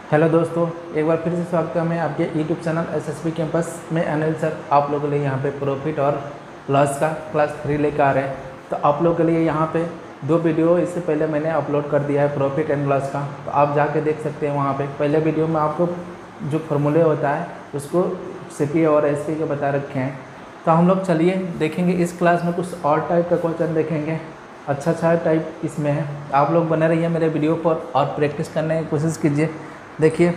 Hello दोस्तों, एक बार फिर से स्वागत है मैं आपके यूट्यूब चैनल एसएसबी कैंपस में। अनिल सर आप लोगों के लिए यहाँ पे प्रॉफिट और लॉस का क्लास 3 लेकर आ रहे हैं। तो आप लोगों के लिए यहाँ पे 2 वीडियो इससे पहले मैंने अपलोड कर दिया है प्रॉफिट एंड लॉस का, तो आप जाके देख सकते हैं। वहाँ पे पहले वीडियो में आपको जो फॉर्मूले होता है उसको सीपी और एसपी के बता रखे हैं। तो हम लोग चलिए देखेंगे इस क्लास में कुछ और टाइप का क्वेश्चन देखेंगे, अच्छा टाइप इसमें है। आप लोग बने रहिए मेरे वीडियो पर और प्रैक्टिस करने की कोशिश कीजिए। देखिए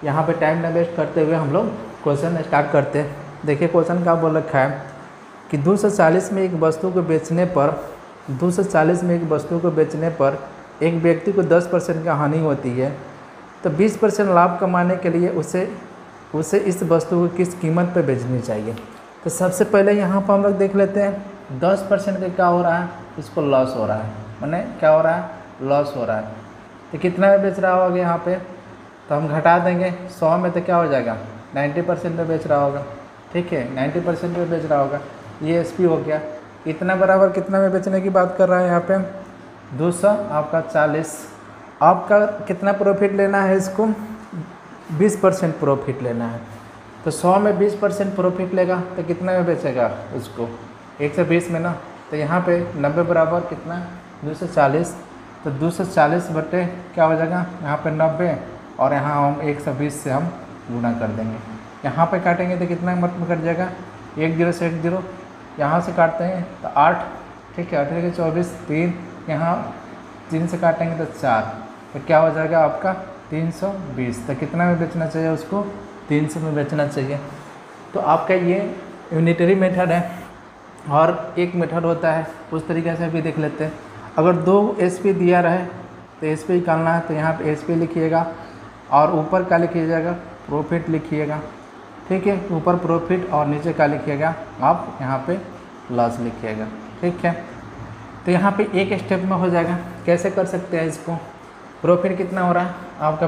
यहाँ पे टाइम न वेस्ट करते हुए हम लोग क्वेश्चन स्टार्ट करते हैं। देखिए क्वेश्चन क्या बोल रखा है कि 240 में एक वस्तु को बेचने पर 240 में एक वस्तु को बेचने पर एक व्यक्ति को 10% का हानि होती है, तो 20% लाभ कमाने के लिए उसे इस वस्तु को किस कीमत पर बेचनी चाहिए। तो सबसे पहले यहाँ पर हम लोग देख लेते हैं 10% का क्या हो रहा है, इसको लॉस हो रहा है, माने क्या हो रहा है, लॉस हो रहा है। तो कितना में बेच रहा होगा यहाँ पे, तो हम घटा देंगे 100 में, तो क्या हो जाएगा 90% में बेच रहा होगा। ठीक है, 90% में बेच रहा होगा। ये एसपी हो गया। इतना बराबर कितना में बेचने की बात कर रहा है यहाँ पे 200 आपका 40। आपका कितना प्रॉफिट लेना है, इसको 20% प्रॉफिट लेना है। तो 100 में 20% प्रॉफिट लेगा तो कितना में बेचेगा उसको 120 में ना। तो यहाँ पे 90 बराबर कितना 240, तो 240 बटे क्या हो जाएगा यहाँ पे 90, और यहाँ हम 120 से हम गुना कर देंगे। यहाँ पे काटेंगे तो कितना मत में कट जाएगा 1 0 से 1 0, यहाँ से काटते हैं तो 8। ठीक है, 8 के 24, 3, यहाँ 3 से काटेंगे तो 4, तो क्या हो जाएगा आपका 320। तो कितना में बेचना चाहिए उसको 300 में बेचना चाहिए। तो आपका ये यूनिटरी मेथड है, और एक मेथड होता है उस तरीके से भी देख लेते हैं। अगर 2 एसपी दिया रहे तो एसपी निकालना है, तो यहाँ पे एसपी लिखिएगा और ऊपर क्या लिखिएगा प्रॉफिट लिखिएगा। ठीक है, ऊपर प्रॉफिट और नीचे क्या लिखिएगा आप यहाँ पे लॉस लिखिएगा। ठीक है, तो यहाँ पे एक स्टेप में हो जाएगा। कैसे कर सकते हैं इसको, प्रॉफिट कितना हो रहा है आपका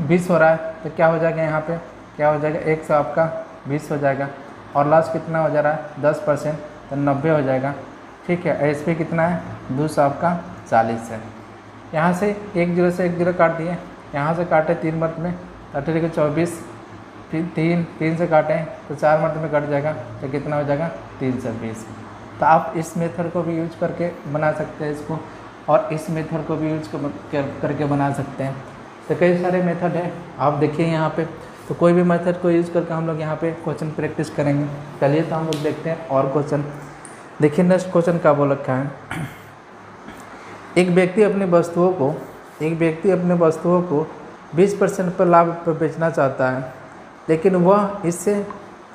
20 हो रहा है, तो क्या हो जाएगा यहाँ पे क्या हो जाएगा 100 आपका 20 हो जाएगा, और लॉस कितना हो जा रहा है 10%, तो 90 हो जाएगा। ठीक है, एस पी कितना है 200 आपका 40 है। यहाँ से 1 0 से 1 0 काट दिए, यहाँ से काटे 3 मर्त में 18 के 24, फिर 3 से काटें तो 4 मर्त में कट जाएगा, तो कितना हो जाएगा 320। तो आप इस मेथड को भी यूज करके बना सकते हैं इसको, और इस मेथड को भी यूज करके बना सकते हैं। तो कई सारे मेथड है, आप देखिए यहाँ पे। तो कोई भी मेथड को यूज़ करके हम लोग यहाँ पे क्वेश्चन प्रैक्टिस करेंगे। चलिए तो हम लोग देखते हैं और क्वेश्चन। देखिए नेक्स्ट क्वेश्चन क्या बोल रखा है, एक व्यक्ति अपनी वस्तुओं को 20% पर लाभ पर बेचना चाहता है, लेकिन वह इसे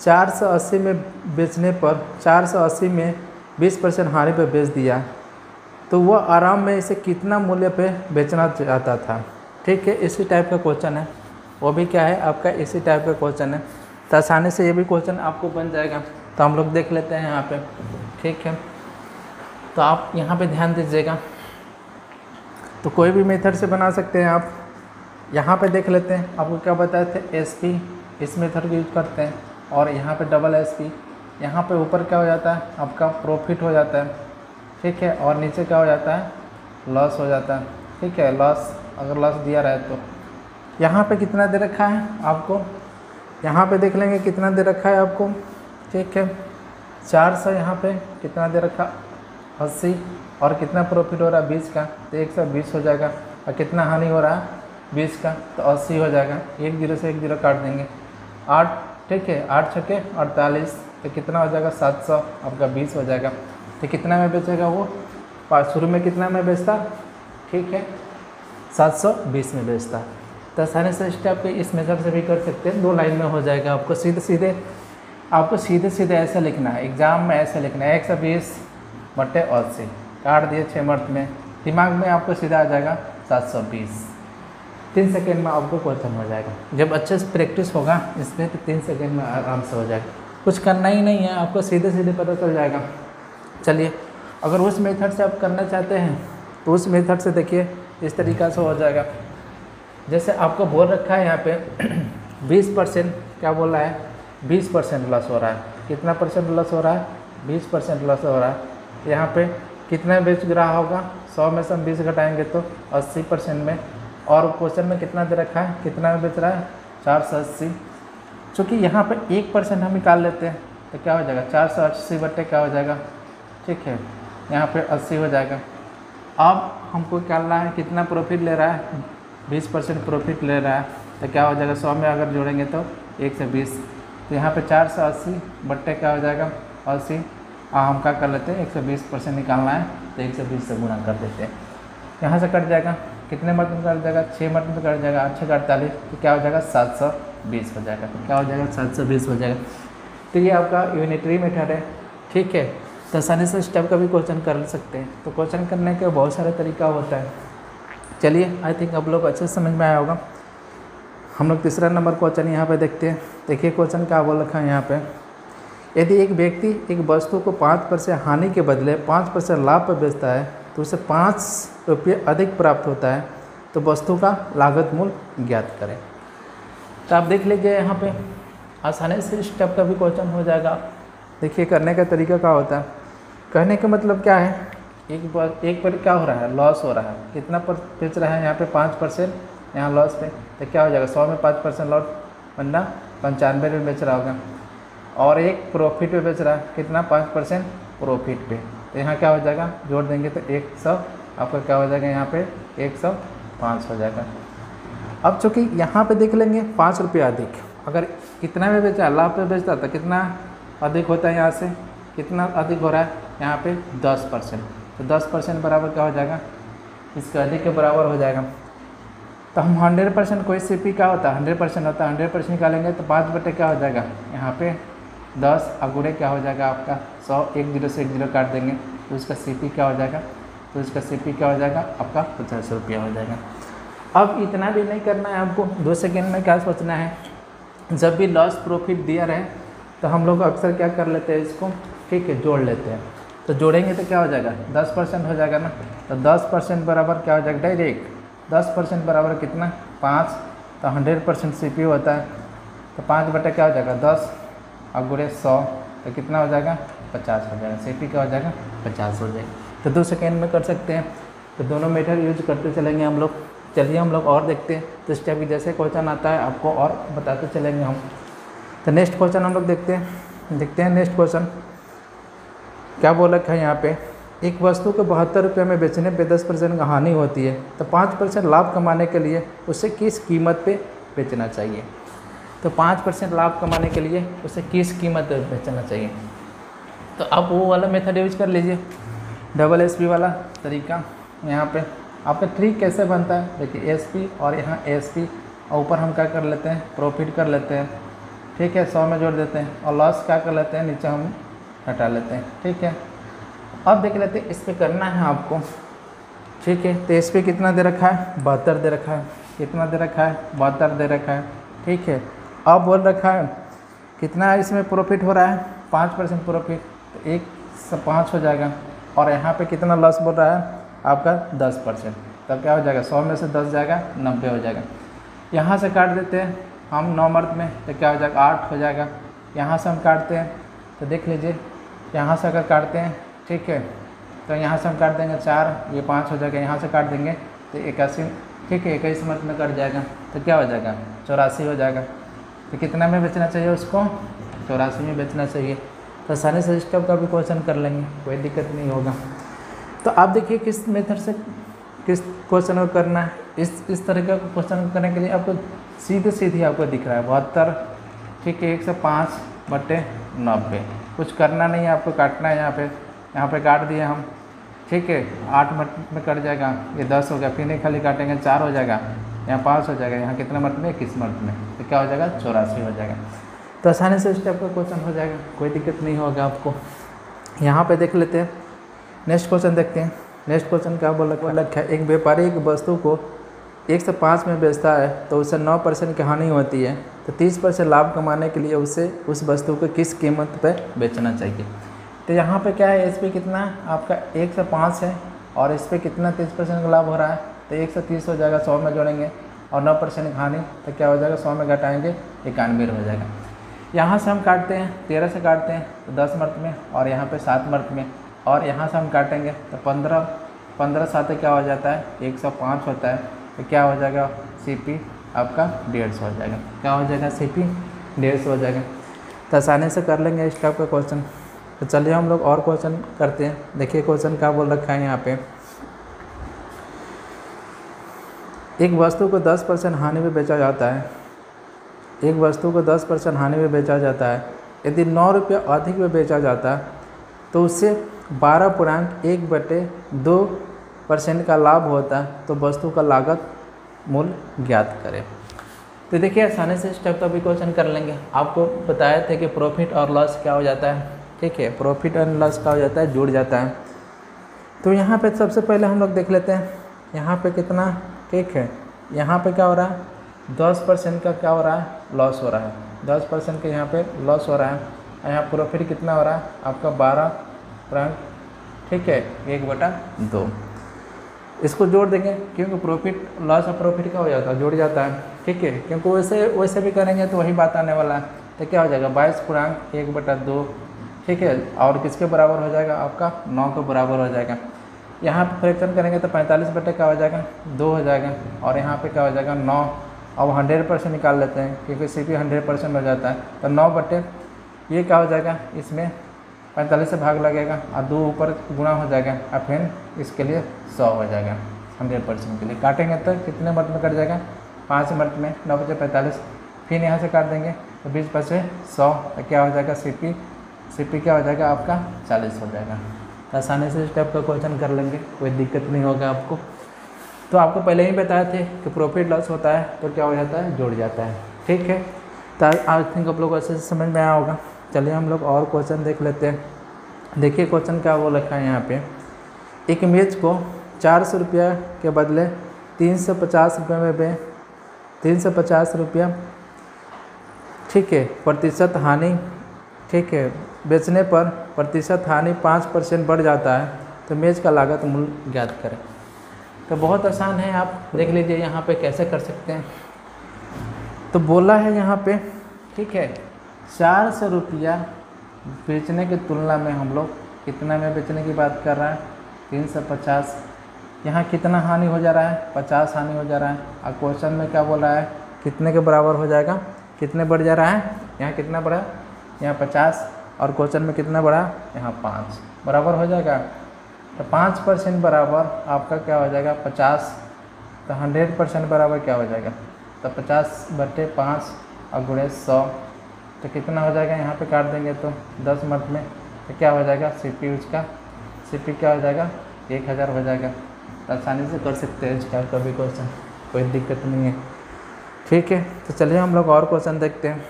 480 में बेचने पर 480 में 20% हानि पर बेच दिया, तो वह आराम में इसे कितना मूल्य पे बेचना चाहता था। ठीक है, इसी टाइप का क्वेश्चन है, वो भी क्या है आपका इसी टाइप का क्वेश्चन है। तो आसानी से ये भी क्वेश्चन आपको बन जाएगा। तो हम लोग देख लेते हैं यहाँ पे। ठीक है, तो आप यहाँ पे ध्यान दीजिएगा। तो कोई भी मेथड से बना सकते हैं आप। यहाँ पे देख लेते हैं, आपको क्या बताए थे एसपी, इस मेथड को यूज करते हैं, और यहाँ पे डबल एसपी। यहाँ पे ऊपर क्या हो जाता है आपका प्रॉफिट हो जाता है। ठीक है, और नीचे क्या हो जाता है लॉस हो जाता है। ठीक है, लॉस अगर लॉस दिया रहे तो यहाँ पे कितना दे रखा है आपको, यहाँ पे देख लेंगे कितना दे रखा है आपको। ठीक है, 400 यहाँ पे कितना दे रखा 80, और कितना प्रॉफिट हो रहा है 20 का, तो 120 हो जाएगा, और कितना हानि हो रहा है 20 का, तो 80 हो जाएगा। 1 0 से 1 0 काट देंगे 8। ठीक है, 8 छके 48, तो कितना हो जाएगा 700 आपका 20 हो जाएगा। तो कितना में बेचेगा वो, शुरू में कितना में बेचता, ठीक है 720 में बेचता। तो आसानी से स्टेप पे इस मेथड से भी कर सकते हैं, 2 लाइन में हो जाएगा। आपको सीधे सीधे ऐसा लिखना है, एग्जाम में ऐसे लिखना है 120 बटे 80, काट दिए 6 मर्त में, दिमाग में आपको सीधा आ जाएगा 720। 3 सेकेंड में आपको क्वेश्चन हो जाएगा। जब अच्छे से प्रैक्टिस होगा इसमें तो 3 सेकेंड में आराम से हो जाएगा। कुछ करना ही नहीं है, आपको सीधे सीधे पता चल जाएगा। चलिए, अगर उस मेथड से आप करना चाहते हैं तो उस मेथड से देखिए इस तरीक़ा से हो जाएगा। जैसे आपको बोल रखा है यहाँ पे 20% क्या बोल रहा है 20% लॉस हो रहा है। कितना परसेंट लॉस हो रहा है 20% लॉस हो रहा है। यहाँ पे कितना बेच रहा होगा 100 में से हम 20 घटाएंगे तो 80% में और क्वेश्चन में कितना दे रखा है, कितना में बेच रहा है 480। चूँकि यहाँ पे 1% हम निकाल लेते हैं तो क्या हो जाएगा 480 बट्टे क्या हो जाएगा, ठीक है, यहाँ पे 80 हो जाएगा। अब हमको निकालना है कितना प्रॉफिट ले रहा है, 20% प्रॉफिट ले रहा है, तो क्या हो जाएगा 100 में अगर जोड़ेंगे तो 120। तो यहाँ पे 480 बट्टे क्या हो जाएगा 80। हम क्या कर लेते हैं 120% निकालना है तो 120 से गुणा कर देते हैं। यहाँ से कट जाएगा, कितने मर्तबे कट जाएगा, 6 मर्तबे कट जाएगा, 8 का 48, तो क्या हो जाएगा 720 हो जाएगा। तो क्या हो जाएगा 720 हो जाएगा। तो ये आपका यूनिटरी मेथड है, ठीक है। तो आसानी से स्टेप का भी क्वेश्चन कर सकते हैं। तो क्वेश्चन करने के बहुत सारे तरीका होता है। चलिए, आई थिंक आप लोग अच्छे से समझ में आया होगा। हम लोग तीसरा नंबर क्वेश्चन यहाँ पे देखते हैं। देखिए क्वेश्चन क्या बोल रखा है यहाँ पे, यदि एक व्यक्ति एक वस्तु को 5% हानि के बदले 5% लाभ पर बेचता है तो उसे 5 रुपये अधिक प्राप्त होता है, तो वस्तु का लागत मूल्य ज्ञात करें। तो आप देख लीजिए यहाँ पे आसानी से स्टेप का भी क्वेश्चन हो जाएगा। देखिए करने का तरीका क्या होता है, कहने का मतलब क्या है, एक पर क्या हो रहा है, लॉस हो रहा है। कितना पर बेच रहा है यहाँ पे 5%, यहाँ लॉस पे, तो क्या हो जाएगा 100 में 5% लॉस वरना 95 में बेच रहा होगा। और एक प्रॉफिट पे बेच रहा है, कितना 5% प्रॉफिट पे, तो यहाँ क्या हो जाएगा जोड़ देंगे तो 100, आपका क्या हो जाएगा यहाँ पे 105 हो जाएगा। अब चूँकि यहाँ पे देख लेंगे 5 रुपये अधिक, अगर कितना में बेचा, लाभ पे बेचता तो कितना अधिक होता है, यहाँ से कितना अधिक हो रहा है यहाँ पे 10%, तो 10% बराबर क्या हो जाएगा, इसके अधिक के बराबर हो जाएगा। तो हम 100% कोई सीपी क्या होता है 100% होता है, 100% निकालेंगे तो 5 बटे क्या हो जाएगा यहाँ पे 10 अगुड़े क्या हो जाएगा आपका 100, 1 0 से 1 0 काट देंगे तो उसका सीपी क्या हो जाएगा, तो इसका सीपी क्या हो जाएगा आपका 50 रुपया हो जाएगा। अब इतना भी नहीं करना है आपको, 2 सेकेंड में क्या सोचना है, जब भी लॉस प्रॉफिट दिया रहे तो हम लोग अक्सर क्या कर लेते हैं इसको, ठीक है, जोड़ लेते हैं। तो जोड़ेंगे तो क्या हो जाएगा 10% हो जाएगा ना, तो 10% बराबर क्या हो जाएगा डायरेक्ट 10% बराबर कितना 5, तो 100% सीपी होता है, तो 5 बटा क्या हो जाएगा 10 और गुणे 100, तो कितना हो जाएगा 50 हो जाएगा, सीपी क्या हो जाएगा 50 हो जाएगा। तो 2 सेकेंड में कर सकते हैं। तो दोनों मेथड यूज करते चलेंगे हम लोग। चलिए हम लोग और देखते हैं, तो स्टेप की जैसे क्वेश्चन आता है आपको और बताते चलेंगे हम। तो नेक्स्ट क्वेश्चन हम लोग देखते हैं नेक्स्ट क्वेश्चन क्या बोल रखा है यहाँ पे, एक वस्तु को 72 रुपये में बेचने पे 10% का हानि होती है, तो 5% लाभ कमाने के लिए उसे किस कीमत पे बेचना चाहिए। तो 5% लाभ कमाने के लिए उसे किस कीमत पे बेचना चाहिए। तो आप वो वाला मेथड यूज कर लीजिए, डबल SP वाला तरीका। यहाँ पे आपका ट्रिक कैसे बनता है, देखिए SP और यहाँ SP और ऊपर हम क्या कर लेते हैं प्रॉफिट कर लेते हैं, ठीक है, 100 में जोड़ देते हैं, और लॉस क्या कर लेते हैं नीचे हम हटा लेते हैं, ठीक है। अब देख लेते हैं इस पर करना है आपको, ठीक है। तो इस पर कितना दे रखा है 72 दे रखा है, कितना दे रखा है 72 दे रखा है, ठीक है। अब बोल रखा है कितना है इसमें प्रॉफिट हो रहा है 5% प्रॉफिट, तो 1 से 5 हो जाएगा, और यहाँ पे कितना लॉस बोल रहा है आपका 10%, तब क्या हो जाएगा 100 में से 10 जाएगा 90 हो जाएगा। यहाँ से काट देते हैं हम 9 मर्द में, तो क्या हो जाएगा 8 हो जाएगा। यहाँ से हम काटते हैं तो देख लीजिए, यहाँ से अगर काटते हैं, ठीक है, तो यहाँ से हम काट देंगे 4, ये 5 हो जाएगा, यहाँ से काट देंगे तो 81, ठीक है, 21 मर्द में कट जाएगा, तो क्या हो जाएगा 84 हो जाएगा। तो कितना में बेचना चाहिए उसको 84 में बेचना चाहिए। तो आसानी से स्टेप का भी क्वेश्चन कर लेंगे, कोई दिक्कत नहीं होगा। तो आप देखिए किस मेथड से किस क्वेश्चन को करना है। इस तरह का क्वेश्चन करने के लिए आपको सीधे आपको दिख रहा है 72, ठीक है, 105 बटे 90, कुछ करना नहीं है, आपको काटना है। यहाँ पे काट दिए हम, ठीक है, 8 मिनट में कट जाएगा, ये 10 हो गया, फिर नहीं खाली काटेंगे 4 हो जाएगा, यहाँ 5 हो जाएगा, यहाँ कितने मिनट में 21 मिनट में, तो क्या हो जाएगा 84 हो जाएगा। तो आसानी से स्टेप का क्वेश्चन हो जाएगा, कोई दिक्कत नहीं होगा आपको। यहाँ पे देख लेते हैं नेक्स्ट क्वेश्चन देखते हैं। नेक्स्ट क्वेश्चन क्या बोल रखा है, एक व्यापारी एक वस्तु को 1 से 5 में बेचता है तो उसे 9% की हानि होती है, तो 30% लाभ कमाने के लिए उसे उस वस्तु को किस कीमत पर बेचना चाहिए। तो यहाँ पे क्या है, इस पर कितना आपका 1 से 5 है, और इस पर कितना 30% का लाभ हो रहा है, तो 1 से 30 हो जाएगा, 100 में जोड़ेंगे, और 9% की हानि, तो क्या हो जाएगा 100 में घटाएंगे 91 हो जाएगा। यहाँ से हम काटते हैं 13 से काटते हैं तो 10 मर्द में, और यहाँ पे 7 मर्द में, और यहाँ से हम काटेंगे तो 15 7 क्या हो जाता है 105 होता है, तो क्या हो जाएगा, CP आपका 150 हो जाएगा। क्या हो जाएगा, CP 150 हो जाएगा। तो आसानी से कर लेंगे इस टाइप का क्वेश्चन। तो चलिए हम लोग और क्वेश्चन करते हैं। देखिए क्वेश्चन क्या बोल रखा है यहाँ पे, एक वस्तु को 10% हानि में बेचा जाता है, एक वस्तु को 10% हानि में बेचा जाता है। यदि 9 रुपये अधिक में बेचा जाता है तो उससे 12.1/2% का लाभ होता है, तो वस्तु का लागत मूल्य ज्ञात करें। तो देखिए आसानी से इस टाइप का भी क्वेश्चन कर लेंगे। आपको बताया थे कि प्रॉफिट और लॉस क्या हो जाता है, ठीक है, प्रॉफिट एंड लॉस क्या हो जाता है, जुड़ जाता है। तो यहाँ पे सबसे पहले हम लोग देख लेते हैं यहाँ पे कितना, ठीक है, यहाँ पे क्या हो रहा है, 10% का क्या हो रहा है, लॉस हो रहा है, 10% के यहाँ पे लॉस हो रहा है। यहाँ प्रॉफिट कितना हो रहा है आपका 12, ठीक है, 1/2। इसको जोड़ देंगे क्योंकि प्रॉफिट लॉस और प्रॉफिट क्या हो जाता है, जुड़ जाता है, ठीक है, क्योंकि वैसे भी करेंगे तो वही बात आने वाला है। तो क्या हो जाएगा 22.1/2, ठीक है, और किसके बराबर हो जाएगा आपका 9 के बराबर हो जाएगा। यहाँ पे फ्रैक्शन करेंगे तो 45 क्या हो जाएगा 2 हो जाएगा, और यहाँ पे क्या हो जाएगा 9। अब 100% निकाल लेते हैं क्योंकि CP 100% हो जाता है, तो 9 ये क्या हो जाएगा, इसमें 45 से भाग लगेगा और 2 ऊपर गुणा हो जाएगा और फिर इसके लिए 100 हो जाएगा 100% के लिए। काटेंगे तो कितने मर्द में कट जाएगा, 5 मर्द में, 9 × 45, फिर यहाँ से काट देंगे तो 20 × 100, तो क्या हो जाएगा CP क्या हो जाएगा आपका 40 हो जाएगा। तो आसानी से इस टाइप का क्वेश्चन कर लेंगे, कोई दिक्कत नहीं होगा आपको। तो आपको पहले ही बताए थे कि प्रॉफिट लॉस होता है तो क्या हो जाता है, जुड़ जाता है, ठीक है। तो आई थिंक आप लोग को अच्छे से समझ में आया होगा। चलिए हम लोग और क्वेश्चन देख लेते हैं। देखिए क्वेश्चन क्या वो लिखा है यहाँ पे, एक मेज को 400 रुपया के बदले 350 रुपये में 350 रुपया, ठीक है, प्रतिशत हानि, ठीक है, बेचने पर प्रतिशत हानि 5% बढ़ जाता है, तो मेज का लागत मूल्य ज्ञात करें। तो बहुत आसान है, आप देख लीजिए यहाँ पे कैसे कर सकते हैं। तो बोला है यहाँ पे, ठीक है, 400 रुपया बेचने की तुलना में हम लोग कितना में बेचने की बात कर रहा है, 350। यहाँ कितना हानि हो जा रहा है, 50 हानि हो जा रहा है। और क्वेश्चन में क्या बोला है, कितने के बराबर हो जाएगा, कितने बढ़ जा रहा है, यहाँ कितना बढ़ा, यहाँ 50, और क्वेश्चन में कितना बढ़ा, यहाँ 5 बराबर हो जाएगा। तो 5% बराबर आपका क्या हो जाएगा 50, तो 100% बराबर क्या हो जाएगा, तो 50/5 और गुणे 100, तो कितना हो जाएगा, यहाँ पे काट देंगे तो 10 मर्द में, तो क्या हो जाएगा CP क्या हो जाएगा 1000 हो जाएगा। तो आसानी से कर सकते हैं इसका कभी क्वेश्चन, कोई दिक्कत नहीं है, ठीक है। तो चलिए हम लोग और क्वेश्चन देखते हैं।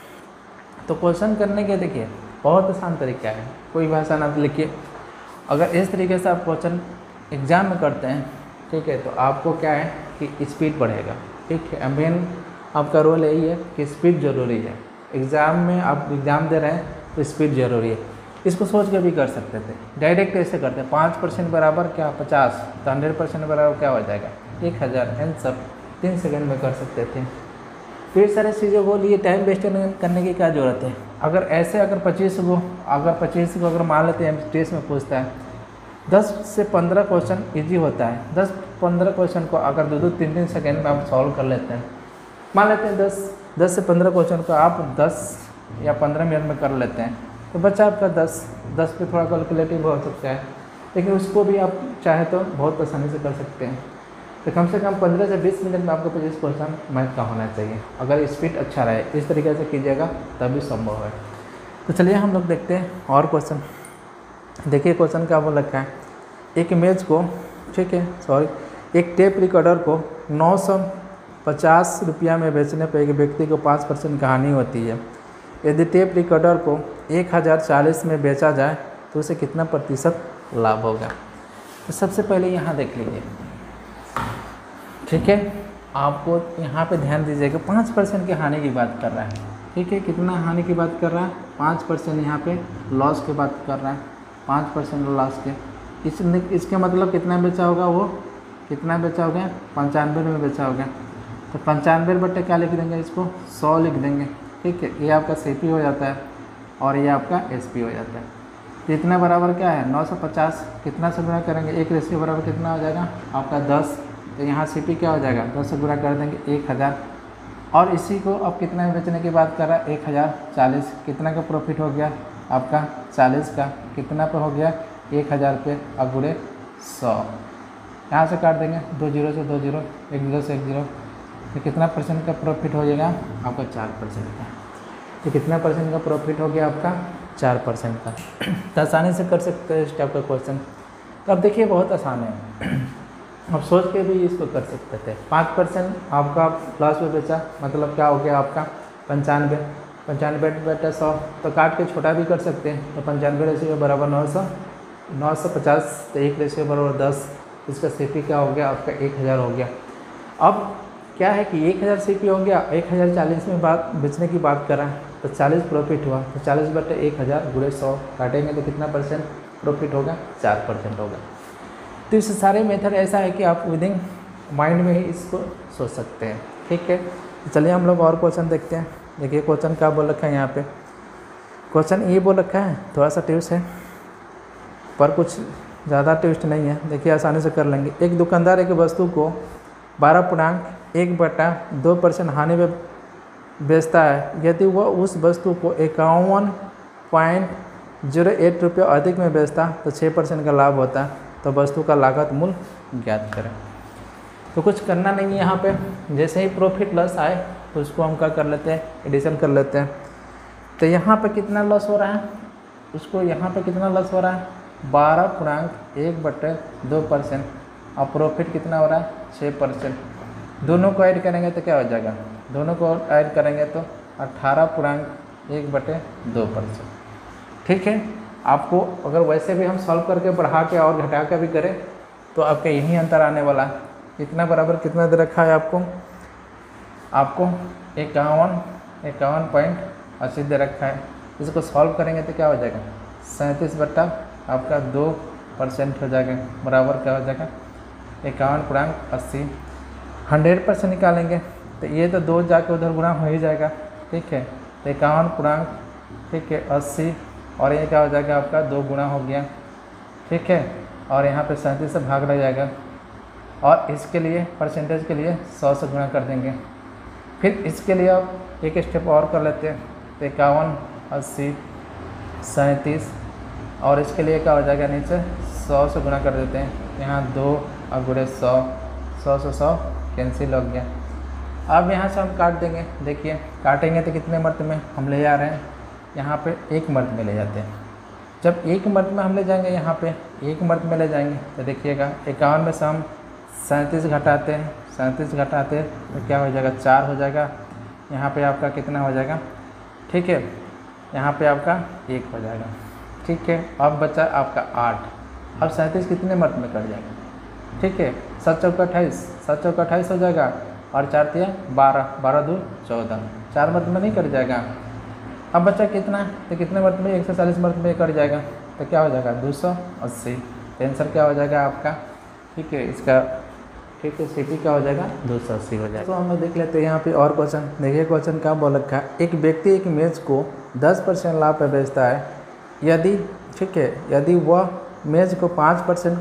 तो क्वेश्चन करने के देखिए बहुत आसान तरीका है, कोई भाषा ना लिखिए। अगर इस तरीके से आप क्वेश्चन एग्ज़ाम में करते हैं, ठीक है, तो आपको क्या है कि स्पीड बढ़ेगा, ठीक है। मेन आपका रोल यही है कि स्पीड ज़रूरी है। एग्ज़ाम में आप एग्ज़ाम दे रहे हैं तो स्पीड ज़रूरी है। इसको सोच के भी कर सकते थे, डायरेक्ट ऐसे करते हैं, 5% बराबर क्या 50, तो 100% बराबर क्या हो जाएगा 1000, एंड सब 3 सेकंड में कर सकते थे। फिर सारे चीज़ों को लिए टाइम वेस्ट करने की क्या ज़रूरत है। अगर ऐसे अगर 25 को अगर मान लेते हैं टेस्ट में पूछता है, 10 से 15 क्वेश्चन ईजी होता है। 10-15 क्वेश्चन को अगर 2-2, 3-3 सेकंड में आप सॉल्व कर लेते हैं, मान लेते हैं 10 से 15 क्वेश्चन को आप 10 या 15 मिनट में कर लेते हैं, तो बच्चा आपका 10 पे थोड़ा कैलकुलेटिव हो सकता है, लेकिन उसको भी आप चाहे तो बहुत आसानी से कर सकते हैं। तो कम से कम 15 से 20 मिनट में आपको 25 क्वेश्चन मैथ का होना चाहिए। अगर स्पीड अच्छा रहे, इस तरीके से कीजिएगा तभी संभव है। तो चलिए हम लोग देखते हैं और क्वेश्चन। देखिए क्वेश्चन क्या बोल रखा है, एक इमेज को, ठीक है, एक टेप रिकॉर्डर को 950 रुपया में बेचने पर एक व्यक्ति को 5% की हानि होती है। यदि टेप रिकॉर्डर को 1040 में बेचा जाए तो उसे कितना प्रतिशत लाभ होगा। तो सबसे पहले यहाँ देख लीजिए, ठीक है, आपको यहाँ पे ध्यान दीजिएगा 5% की हानि की बात कर रहा है, ठीक है, कितना हानि की बात कर रहा है 5%, यहाँ पे लॉस की बात कर रहा है 5% लॉस के। इसके मतलब कितना बेचा होगा, वो कितना बेचा होगा 95 में बेचा होगा। तो 95 बटे क्या लिख देंगे, इसको 100 लिख देंगे, ठीक है। ये आपका CP हो जाता है और ये आपका SP हो जाता है। तो इतना बराबर क्या है 950, कितना से गुणा करेंगे, 1 रेशियो बराबर कितना हो जाएगा आपका 10, तो यहाँ CP क्या हो जाएगा, 10 से गुणा कर देंगे 1000। और इसी को अब कितना में बेचने की बात कर रहा है, 1040। कितना का प्रॉफिट हो गया आपका, 40 का। कितना पे हो गया, 1000 पे, अब गुणे 100। यहाँ से काट देंगे 2 0 से 2 0, 1 0 से 1 0, तो कितना परसेंट का प्रॉफिट हो जाएगा आपका, 4% का। तो कितना परसेंट का प्रॉफिट हो गया आपका, 4% का। तो आसानी से कर सकते हैं इस टाइप का क्वेश्चन। तो अब देखिए बहुत आसान है, अब सोच के भी इसको कर सकते थे। 5% आपका प्लस में बेचा, मतलब क्या हो गया आपका 95। 95 बटा 100, तो काट के छोटा भी कर सकते हैं। तो 95 रेशियो बराबर 900, 950, तो 1 रेशियो बराबर 10। इसका CP क्या हो गया आपका, 1000 हो गया। अब क्या है कि 1000 CP हो गया, 1040 में बात बेचने की बात कर रहा है, तो 40 प्रॉफिट हुआ। तो 40 बटे 1000 गुणे 100 काटेंगे तो कितना परसेंट प्रॉफिट होगा, 4% होगा। तो इस सारे मेथड ऐसा है कि आप विदिन माइंड में ही इसको सोच सकते हैं। ठीक है, तो चलिए हम लोग और क्वेश्चन देखते हैं। देखिए क्वेश्चन क्या बोल रखा है यहाँ पे, क्वेश्चन ये बोल रखा है, थोड़ा सा ट्विस्ट है पर कुछ ज़्यादा ट्विस्ट नहीं है। देखिए आसानी से कर लेंगे। एक दुकानदार एक वस्तु को 12.1/2% हानि में बेचता है। यदि वह उस वस्तु को 51.08 रुपये अधिक में बेचता तो 6% का लाभ होता। तो वस्तु का लागत मूल्य ज्ञात करें। तो कुछ करना नहीं है यहाँ पे, जैसे ही प्रॉफिट लॉस आए तो उसको हम क्या कर लेते हैं, एडिशन कर लेते हैं। तो यहाँ पे कितना लॉस हो रहा है, उसको यहाँ पे कितना लॉस हो रहा है, 12.1/2%। और प्रॉफिट कितना हो रहा है, 6%। दोनों को ऐड करेंगे तो क्या हो जाएगा, दोनों को ऐड करेंगे तो 18.1/2%। ठीक है, आपको अगर वैसे भी हम सॉल्व करके बढ़ा के और घटा के भी करें तो आपका यही अंतर आने वाला है। कितना बराबर कितना दे रखा है आपको 51.80 दे रखा है। इसको सॉल्व करेंगे तो क्या हो जाएगा, 37 बट्टा आपका 2% हो जाएगा, बराबर क्या हो जाएगा 51.80। 100% निकालेंगे तो ये तो 2 जाके उधर गुणा हो ही जाएगा। ठीक है, तो 51.80 और ये क्या हो जाएगा आपका 2 गुणा हो गया। ठीक है, और यहाँ पे 37 से भाग लग जाएगा और इसके लिए परसेंटेज के लिए 100 से गुणा कर देंगे। फिर इसके लिए आप एक स्टेप और कर लेते हैं, तो 51, 80, 37 और इसके लिए क्या हो जाएगा नीचे 100 से गुणा कर देते हैं। यहाँ 2 और गुणे 100, 100 से 100 कैंसिल हो गया। अब यहाँ से हम काट देंगे। देखिए काटेंगे तो कितने मर्द में हम ले जा रहे हैं, यहाँ पे 1 मर्द में ले जाते हैं। जब 1 मर्द में हम ले जाएंगे, यहाँ पे 1 मर्द में ले जाएंगे तो देखिएगा 51 में से हम 37 घटाते हैं, 37 घटाते हैं तो क्या हो जाएगा 4 हो जाएगा। यहाँ पे आपका कितना हो जाएगा, ठीक है, यहाँ पे आपका 1 हो जाएगा। ठीक है, अब बचा आपका 8। अब 37 कितने मर्द में कट जाएगा, ठीक है, 7 चौका 28, 7 चौका 28 हो जाएगा और 4 तिया 12, 12 दूर 14, 4 मर्द में नहीं कट जाएगा। अब बचा कितना, तो कितने मर्द में 140 मर्द में कट जाएगा तो क्या हो जाएगा 280। आंसर क्या हो जाएगा आपका, ठीक है, इसका ठीक है CP क्या हो जाएगा 280 हो जाएगा। तो हम लोग देख लेते हैं यहाँ पे और क्वेश्चन। देखिए क्वेश्चन क्या बोल रखा है, एक व्यक्ति एक मेज़ को 10% लाभ पर बेचता है। यदि ठीक है, यदि वह मेज़ को 5%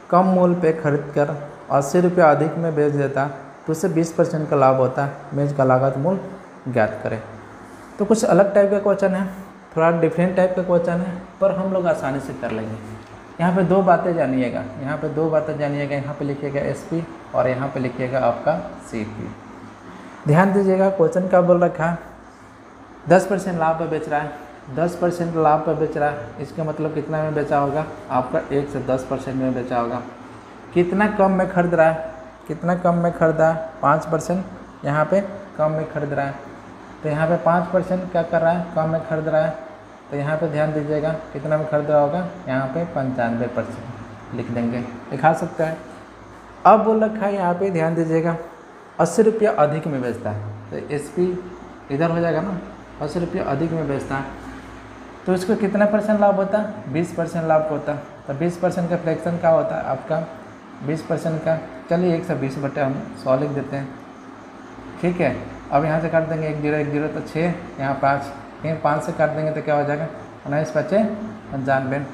कम मूल्य पे खरीद कर 80 रुपये अधिक में बेच देता तो उससे 20% का लाभ होता है। मेज़ का लागत मूल्य ज्ञात करें। तो कुछ अलग टाइप का क्वेश्चन है, थोड़ा डिफरेंट टाइप का क्वेश्चन है, पर हम लोग आसानी से कर लेंगे। यहाँ पे 2 बातें जानिएगा, यहाँ पे 2 बातें जानिएगा। यहाँ पे लिखिएगा SP और यहाँ पे लिखिएगा आपका CP। ध्यान दीजिएगा क्वेश्चन क्या बोल रखा है, 10% लाभ पर बेच रहा है, 10% लाभ पर बेच रहा है। इसका मतलब कितना में बेचा होगा आपका, 1 से 10% में बेचा होगा। कितना कम में खरीद रहा है, कितना कम में खरीदा है, 5% यहाँ पे कम में खरीद रहा है। तो यहाँ पे 5% क्या कर रहा है, कम में खरीद रहा है। तो यहाँ पे ध्यान दीजिएगा कितना में खरीद रहा होगा, यहाँ पे 95% लिख देंगे, दिखा सकता है। अब बोल रखा है यहाँ पे ध्यान दीजिएगा 80 रुपया अधिक में बेचता है। तो SP इधर हो जाएगा ना, 80 रुपया अधिक में बेचता है तो इसको कितना % लाभ होता है, 20% लाभ होता है। तो 20% का फ्रैक्शन क्या होता है आपका, 20% का, चलिए 120 बटे हम 100 लिख देते हैं। ठीक है, अब यहाँ से काट देंगे 1 0 1 0 तो 6, यहाँ 5, फिर 5 से काट देंगे तो क्या हो जाएगा 19 बचे 95।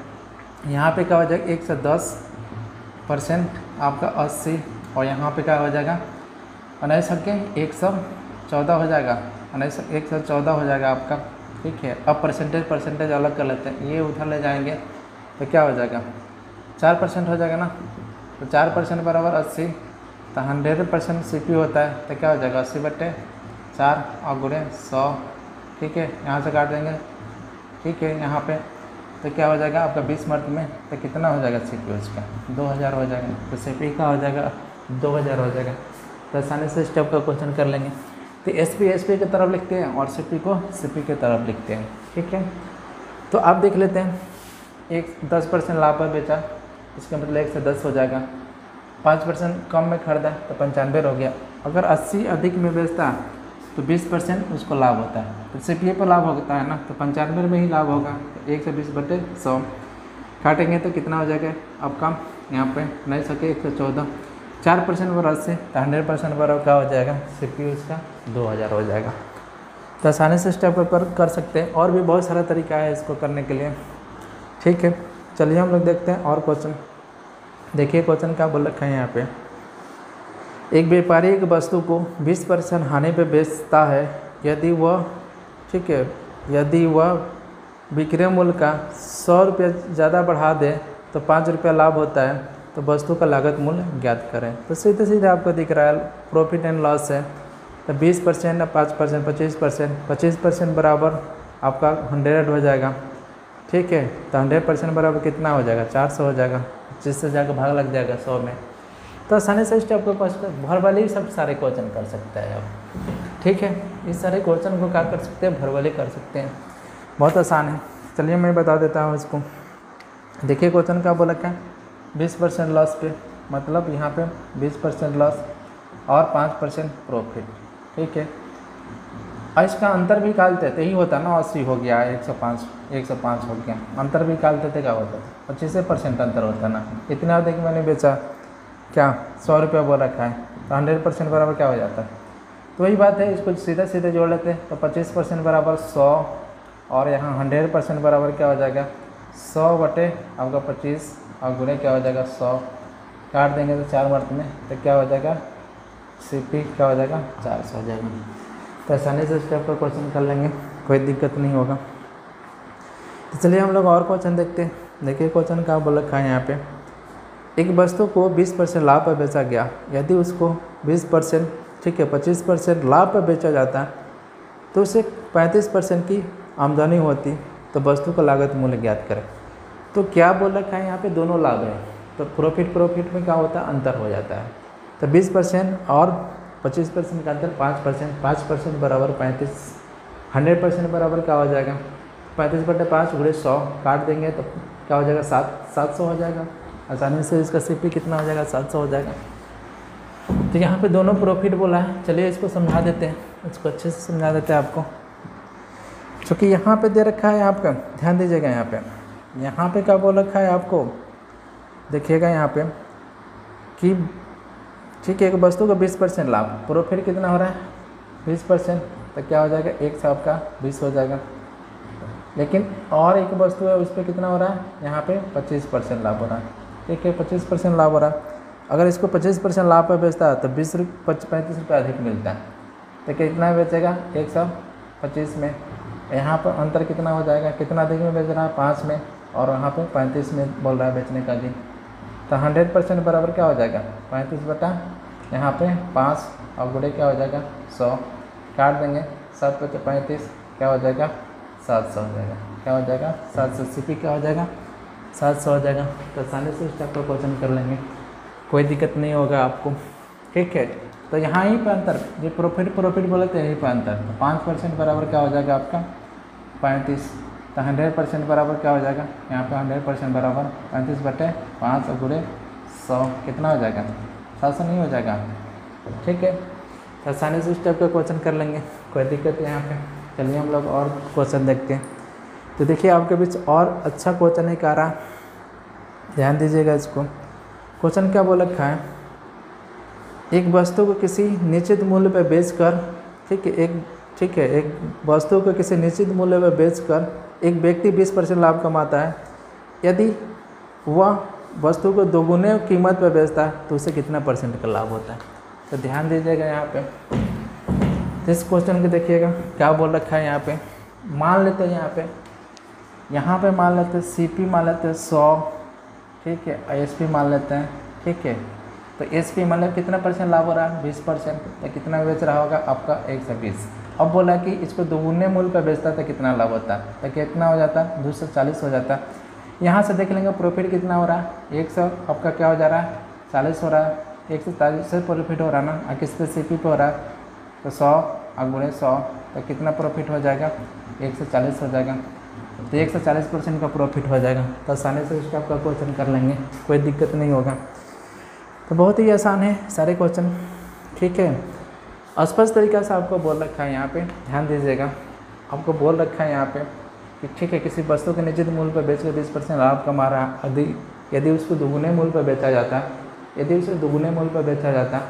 यहाँ पे क्या हो जाएगा 1 से 10% आपका 80 और यहाँ पे क्या हो जाएगा 19,114 हो जाएगा, 19,114 हो जाएगा आपका। ठीक है, अब परसेंटेज अलग कर लेते हैं, ये उधर ले जाएंगे तो क्या हो जाएगा 4% हो जाएगा ना। तो 4% बराबर 80, तो 100% CP होता है तो क्या हो जाएगा 80/4 और गुणे 100। ठीक है, यहाँ से काट देंगे। ठीक है, यहाँ पे तो क्या हो जाएगा आपका 20 मिनट में तो कितना हो जाएगा CP उसका 2000 हो जाएगा। तो CP का हो जाएगा 2000 हो जाएगा। तो आसानी से स्टेप का क्वेश्चन कर लेंगे। तो SP की तरफ लिखते हैं और CP को CP की तरफ लिखते हैं। ठीक है, तो आप देख लेते हैं, 10% लाभ पर बेचा, इसका मतलब 1 से 10 हो जाएगा। 5% कम में खरीदा तो 95 हो गया। अगर 80 अधिक में बेचता तो 20% उसको लाभ होता है, तो CPA पर लाभ होता है ना, तो 95 में ही लाभ होगा। तो 120/100 काटेंगे तो कितना हो जाएगा आपका यहाँ पे 114, 4% बराबर 80, तो 100% बराबर क्या हो जाएगा CP उसका 2000 हो जाएगा। तो आसानी से स्टेप कर सकते हैं, और भी बहुत सारा तरीका है इसको करने के लिए। ठीक है, चलिए हम लोग देखते हैं और क्वेश्चन। देखिए क्वेश्चन क्या बोल रखा है यहाँ पे, एक व्यापारी एक वस्तु को 20% हानि पे बेचता है, यदि वह ठीक है यदि वह विक्रय मूल्य का 100 रुपये ज़्यादा बढ़ा दे तो 5 रुपये लाभ होता है, तो वस्तु का लागत मूल्य ज्ञात करें। तो सीधे सीधे आपको दिख रहा है प्रॉफिट एंड लॉस है, तो 20% या 5%, 25% बराबर आपका 100 हो जाएगा। ठीक है, तो 100% बराबर कितना हो जाएगा 400 हो जाएगा, जिससे जाकर भाग लग जाएगा 100 में। तो आसानी से स्टेप को भर वाले सब सारे क्वेश्चन कर सकते हैं आप। ठीक है, इस सारे क्वेश्चन को क्या कर सकते हैं, भर वाले कर सकते हैं, बहुत आसान है। चलिए मैं बता देता हूँ इसको। देखिए क्वेश्चन क्या बोला क्या, 20% लॉस पे, मतलब यहाँ पे 20% लॉस और 5% प्रॉफिट। ठीक है, और इसका अंतर भी निकालते थे, यही होता ना 80 हो गया 105 हो गया, अंतर भी निकालते थे क्या होता था 25% अंतर होता ना। इतना अधिक मैंने बेचा क्या 100 रुपया बोल रखा है, तो 100% बराबर क्या हो जाता है। तो वही बात है, इसको सीधा सीधे जोड़ लेते हैं। तो 25% बराबर 100 और यहाँ 100% बराबर क्या हो जाएगा 100 बटे आपका 25 और गुणे क्या हो जाएगा 100, काट देंगे तो 4 वर्ष में, तो क्या हो जाएगा CP क्या हो जाएगा 400 हो जाएगा। तो आसानी से स्टेप का क्वेश्चन कर लेंगे, कोई दिक्कत नहीं होगा। तो चलिए हम लोग और क्वेश्चन देखते हैं। देखिए क्वेश्चन क्या बोल रखा है यहाँ पे, एक वस्तु को 20% लाभ पर बेचा गया, यदि उसको 20% ठीक है 25% लाभ पर बेचा जाता तो उसे 35% की आमदनी होती, तो वस्तु का लागत मूल्य ज्ञात करें। तो क्या बोल रखा है यहाँ पे, दोनों लाभ है, तो प्रॉफिट में क्या होता है अंतर हो जाता है। तो 20% और 25% का अंतर 5% बराबर 35, 100% बराबर क्या हो जाएगा 35/5 गुणे 100, काट देंगे तो क्या हो जाएगा 700 हो जाएगा। आसानी से इसका CP कितना हो जाएगा 700 हो जाएगा। तो यहाँ पे दोनों प्रॉफिट बोला है, चलिए इसको समझा देते हैं, इसको अच्छे से समझा देते हैं आपको। क्योंकि यहाँ पे दे रखा है आपका, ध्यान दीजिएगा यहाँ पे क्या बोल रखा है आपको, देखिएगा यहाँ पे कि ठीक है एक वस्तु का 20% लाभ, प्रॉफिट कितना हो रहा है 20%, तो क्या हो जाएगा 1 से आपका 20 हो जाएगा। लेकिन और एक वस्तु है उस पर कितना हो रहा है, यहाँ पे 25% लाभ हो रहा है। ठीक है, 25% लाभ हो रहा है। अगर इसको 25% लाभ पर बेचता है तो 35 रुपये अधिक मिलता है, तो कितना बेचेगा 125 में। यहाँ पर अंतर कितना हो जाएगा, कितना अधिक में बेच रहा है 5 में, और यहाँ पे 35 में बोल रहा है बेचने का अधिक। तो 100% बराबर क्या हो जाएगा 35 बटा यहाँ पे 5 और गुणे क्या हो जाएगा 100, काट देंगे 7 बटे 35 क्या हो जाएगा 700 हो जाएगा। क्या हो जाएगा 700, CP क्या हो जाएगा 700 हो जाएगा। तो आसानी से स्टेप का क्वेश्चन कर लेंगे, कोई दिक्कत नहीं होगा आपको। ठीक है, तो यहाँ ही पर अंतर, जो प्रॉफिट बोले थे यहीं पर अंतर। तो 5% बराबर क्या हो जाएगा आपका 35, तो 100% बराबर क्या हो जाएगा, यहाँ पे 100% बराबर 35/5 और गुणे 100 कितना हो जाएगा 700 नहीं हो जाएगा। ठीक है, तो आसानी से स्टेप का क्वेश्चन कर लेंगे, कोई दिक्कत है यहाँ पे। चलिए हम लोग और क्वेश्चन देखते हैं। तो देखिए आपके बीच और अच्छा क्वेश्चन एक आ रहा, ध्यान दीजिएगा इसको। क्वेश्चन क्या बोल रखा है, एक वस्तु को किसी निश्चित मूल्य पर बेचकर एक वस्तु को किसी निश्चित मूल्य पर बेचकर एक व्यक्ति 20% लाभ कमाता है, यदि वह वस्तु को दोगुने कीमत पर बेचता है तो उसे कितना परसेंट का लाभ होता है। तो ध्यान दीजिएगा यहाँ पे। इस क्वेश्चन को देखिएगा क्या बोल रखा है यहाँ पे। मान लेते हैं यहाँ पे मान लेते हैं CP मान लेते हैं 100, ठीक है, SP मान लेते हैं, ठीक है। तो SP मतलब कितना परसेंट लाभ हो रहा है, 20%। तो कितना बेच रहा होगा आपका 120। अब बोला कि इसको दोगुने मूल्य पर बेचता है तो कितना लाभ होता है, तो कितना हो जाता है 240 हो जाता है। यहाँ से देख लेंगे प्रॉफिट कितना हो रहा है, 100 आपका क्या हो जा रहा है 40 हो रहा है, 140 से प्रॉफिट हो रहा है ना, और किस पे CP पे हो रहा है तो 100 × 100 तो कितना प्रॉफिट हो जाएगा 140 हो जाएगा। तो 140% का प्रॉफिट हो जाएगा। तो आसानी से इसका आपका क्वेश्चन कर लेंगे, कोई दिक्कत नहीं होगा। तो बहुत ही आसान है सारे क्वेश्चन, ठीक है। स्पष्ट तरीक़ा से आपको बोल रखा है यहाँ पे, ध्यान दीजिएगा। आपको बोल रखा है यहाँ पे कि ठीक है किसी वस्तु के निश्चित मूल्य पर बेचकर 20% लाभ कमा रहा है। यदि उसको दोगुने मूल्य पर बेचा जाता है, यदि उसे दोगुने मूल्य पर बेचा जाता है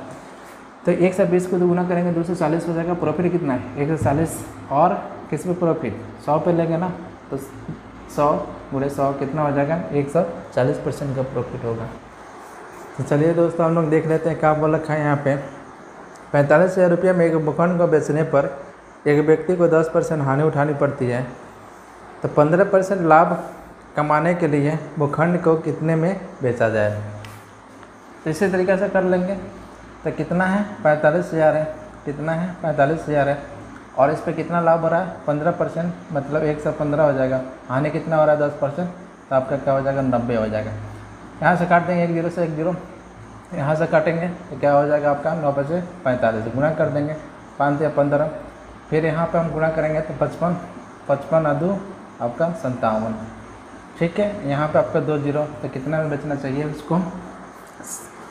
तो 120 को दोगुना करेंगे 240 हो जाएगा। प्रॉफिट कितना है 140, और किस पे प्रॉफिट 100 पे लेंगे ना, तो 100 × 100 कितना हो जाएगा 140% का प्रॉफिट होगा। तो चलिए दोस्तों हम लोग देख लेते हैं क्या बोल रखा है यहाँ पे। 45,000 रुपये में एक भूखंड को बेचने पर एक व्यक्ति को 10% हानि उठानी पड़ती है। तो 15% लाभ कमाने के लिए भूखंड को कितने में बेचा जाए। तो इसी तरीक़े से कर लेंगे। तो कितना है 45,000 है, कितना है 45,000 है, और इस पर कितना लाभ हो रहा है 15%, मतलब 115 हो जाएगा। हानि कितना हो रहा है 10%, तो आपका क्या हो जाएगा 90 हो जाएगा। यहाँ से काट देंगे 1 0 से 1 0, यहाँ से काटेंगे तो क्या हो जाएगा आपका 9 से 45 गुणा कर देंगे 5 या 15, फिर यहाँ पे हम गुणा करेंगे तो 55, 55 और 2 आपका 57, ठीक है। यहाँ पे आपका 2 0, तो कितना में बेचना चाहिए उसको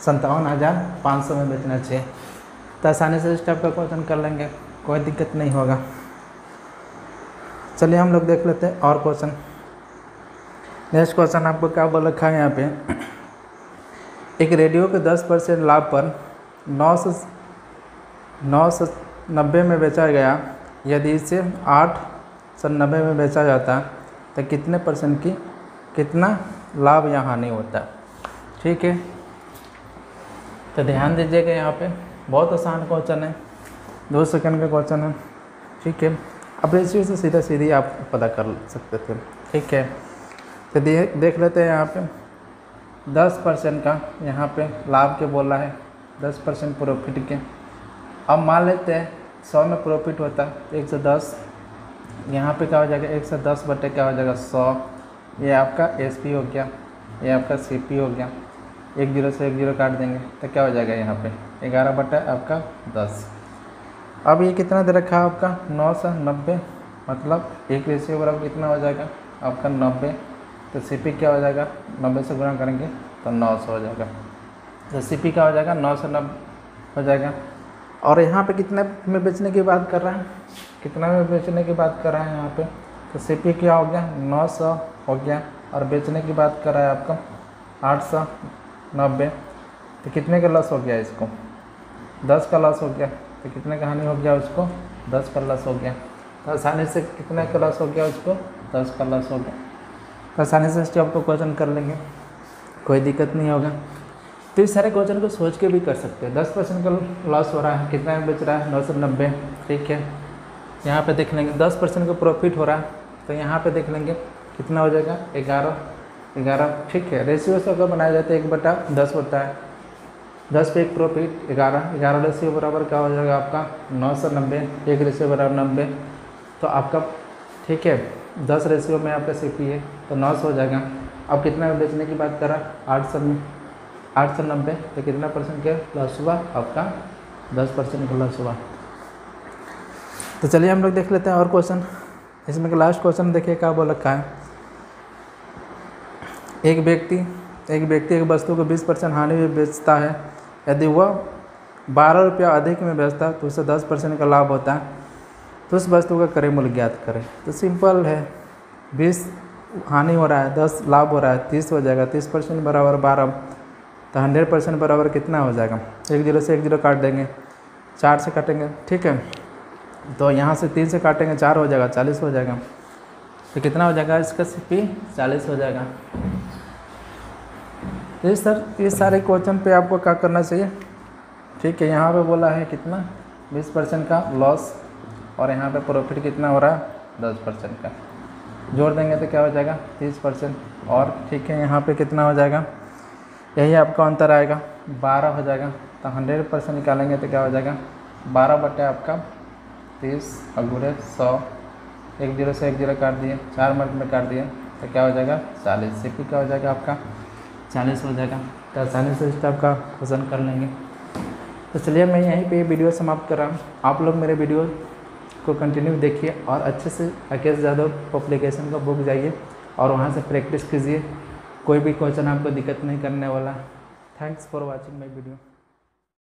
57,500 में बेचना चाहिए। तो आसानी से इस टाइप का क्वेश्चन कर लेंगे, कोई दिक्कत नहीं होगा। चलिए हम लोग देख लेते हैं और क्वेश्चन। नेक्स्ट क्वेश्चन आपको क्या बोल रखा है यहाँ पे। एक रेडियो के 10% लाभ पर 990 में बेचा गया। यदि इसे 890 में बेचा जाता तो कितने % की कितना लाभ या हानि होता, ठीक है। तो ध्यान दीजिएगा यहाँ पे, बहुत आसान क्वेश्चन है, 2 सेकंड का क्वेश्चन है, ठीक है। अब रेशियो से सीधा सीधी आप पता कर सकते थे, ठीक है। तो देख लेते हैं यहाँ पे 10% का यहाँ पे लाभ के बोला है, 10% प्रॉफिट के। अब मान लेते हैं 100 में प्रॉफिट होता है तो 110, यहाँ पे क्या हो जाएगा 110 बटे क्या हो जाएगा 100, ये आपका SP हो गया, ये आपका CP हो गया। 1 0 से 1 0 काट देंगे तो क्या हो जाएगा यहाँ पे 11 बटे आपका 10। अब ये कितना दे रखा है आपका 990, मतलब 1 रेशियो बराबर कितना हो जाएगा आपका 90। तो CP क्या हो जाएगा 90 से गुणा करेंगे तो 900 हो जाएगा। तो CP क्या हो जाएगा 990 हो जाएगा। और यहाँ पे कितने में बेचने की बात कर रहा है, कितना में बेचने की बात कर रहा है यहाँ पे। तो CP क्या हो गया 900 हो गया, और बेचने की बात कर रहा है आपका 890। तो कितने का लॉस हो गया इसको 10 का लॉस हो गया। तो कितने का हानि हो गया उसको 10 का लॉस हो गया। तो आसानी से कितने का लॉस हो गया उसको 10 का लॉस हो गया। तो आसानी से इस आपको क्वेश्चन कर लेंगे, कोई दिक्कत नहीं होगा। तो इस सारे क्वेश्चन को सोच के भी कर सकते हैं। 10% का लॉस हो रहा है, कितना में बेच रहा है 990, ठीक है। यहाँ पे देख लेंगे 10% का प्रॉफिट हो रहा है, तो यहाँ पे देख लेंगे कितना हो जाएगा 11, ठीक है। रेशियो से अगर बनाया जाता है 1/10 होता है, 10 पे एक प्रॉफिट 11 रेशियो बराबर क्या हो जाएगा आपका 990, 1 रेशियो बराबर 90। तो आपका ठीक है 10 रेशियो में आपका CP है तो 900 हो जाएगा। अब कितना में बेचने की बात कर रहा है 890, तो कितना % का लॉस हुआ आपका 10% का लॉस हुआ। तो चलिए हम लोग देख लेते हैं और क्वेश्चन। इसमें का लास्ट क्वेश्चन देखिए क्या बोल रखा है। एक व्यक्ति एक वस्तु को 20% हानि में बेचता है। यदि वह 12 रुपया अधिक में बेचता है तो उसे 10% का लाभ होता है। तो उस वस्तु का क्रय मूल्य ज्ञात करें। तो सिंपल है, 20 हानि हो रहा है, 10 लाभ हो रहा है, 30 हो जाएगा। 30% बराबर 12, तो 100% बराबर कितना हो जाएगा 1 0 से 1 0 काट देंगे, 4 से काटेंगे, ठीक है। तो यहाँ से 3 से काटेंगे 4 हो जाएगा, 40 हो जाएगा। तो कितना हो जाएगा इसका CP 40 हो जाएगा। ये सर ये सारे क्वेश्चन पे आपको क्या करना चाहिए, ठीक है। यहाँ पे बोला है कितना 20% का लॉस और यहाँ पे प्रॉफिट कितना हो रहा है 10% का, जोड़ देंगे तो क्या हो जाएगा 30%। और ठीक है यहाँ पे कितना हो जाएगा, यही आपका अंतर आएगा 12 हो जाएगा। तो 100% निकालेंगे तो क्या हो जाएगा 12 बटे आपका 30 और गुणे 100, एक जीरो से एक जीरो काट दिए, 4 मिनट में काट दिए तो क्या हो जाएगा 40। CP क्या हो जाएगा आपका 40 हो जाएगा। तो आसानी से इस टाइप का क्वेश्चन कर लेंगे। तो चलिए मैं यहीं पे वीडियो समाप्त कर रहा हूँ। आप लोग मेरे वीडियो को कंटिन्यू देखिए और अच्छे से राकेश यादव पब्लिकेशन का बुक जाइए और वहाँ से प्रैक्टिस कीजिए। कोई भी क्वेश्चन आपको दिक्कत नहीं करने वाला। Thanks for watching my video.